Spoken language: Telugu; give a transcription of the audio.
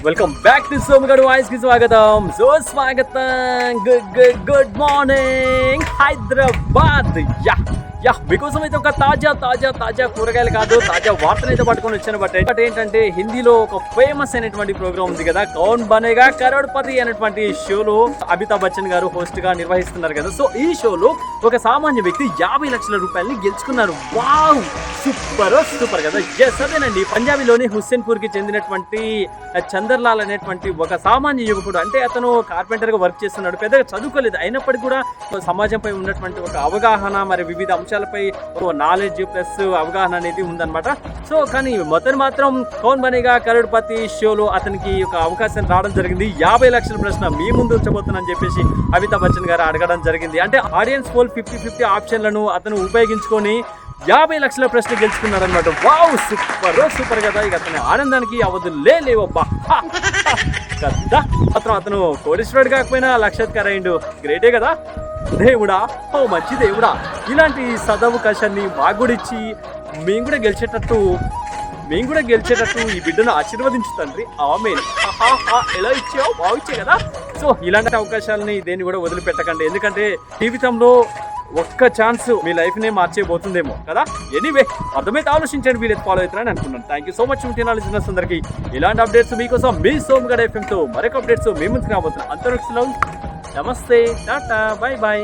వెల్కమ్ బ్యాక్ టు సోమగడు వాయిస్ కి స్వాగతం. స్వాగతం. Good morning Hyderabad. మీకోసం అయితే ఒక తాజా కూరగాయలు కాదు, తాజా వార్తలు అయితే పట్టుకొని వచ్చాను. బట్ ఏంటంటే హిందీలో ఒక ఫేమస్ అయినటువంటి ప్రోగ్రామ్ ఉంది కదా, కౌన్ బనేగా కరోడ్పతి అనేటువంటి షోలో అమితాబ్ బచ్చన్ గారు హోస్ట్ గా నిర్వహిస్తున్నారు కదా. సో ఈ షోలో ఒక సామాన్య వ్యక్తి 50 లక్షల రూపాయలని గెలుచుకున్నారు. వావ్, సూపర్ కదా. ఎస్, అదేనండి, పంజాబీలోని హుస్సేన్పూర్ కి చెందినటువంటి చందర్లాల్ అనేటువంటి ఒక సామాన్య యువకుడు. అంటే అతను కార్పెంటర్ గా వర్క్ చేస్తున్నాడు, పెద్దగా చదువుకోలేదు, అయినప్పటికీ కూడా సమాజంపై ఉన్నటువంటి ఒక అవగాహన, మరి వివిధ అంశాలపై ఒక నాలెడ్జ్ ప్లస్ అవగాహన అనేది ఉందన్నమాట. సో కానీ మొత్తం మాత్రం కౌన్ బనేగా కరోడ్పతి షోలో అతనికి ఒక అవకాశం రావడం జరిగింది. 50 లక్షల ప్రశ్న మీ ముందు ఉంచబోతున్నానని చెప్పేసి అమితాబ్ బచ్చన్ గారు అడగడం జరిగింది. అంటే ఆడియన్స్ పోల్ 50-50 ఆప్షన్లను అతను ఉపయోగించుకొని 50 లక్షల ప్రశ్న గెలుచుకున్నారనమాట. వావ్, సూపర్ కదా. ఇక అతని ఆనందానికి అవధులే లేవబ్బా కదా. అతను కోటీశ్వరుడు కాకపోయినా లక్షాధికారి అయిండు. గ్రేటే కదా. దేవుడా, ఓ మంచి దేవుడా, ఇలాంటి సదవకాశాన్ని మాగుడిచ్చి మేము కూడా గెలిచేటట్టు ఈ బిడ్డను ఆశీర్వదించు తండ్రి. ఆమేన్. ఎలా ఇచ్చావు, బాగుచ్చే కదా. సో ఇలాంటి అవకాశాలని దేన్ని కూడా వదిలిపెట్టకండి, ఎందుకంటే జీవితంలో ఒక్క ఛాన్స్ మీ లైఫ్ నే మార్చేయబోతుందేమో కదా. ఎనీవే, అర్థమైతే ఆలోచించండి, వీళ్ళైతే ఫాలో అవుతారని అనుకున్నాను. Thank you so much. Listeners అందరికీ ఇలాంటి అప్డేట్స్ మీకోసం మీ సోమగడ్ FM తో మరొక అప్డేట్స్ మీ ముందుకు రాబోతున్నాను. అంతరిక్షంలో నమస్తే, టాటా, బై.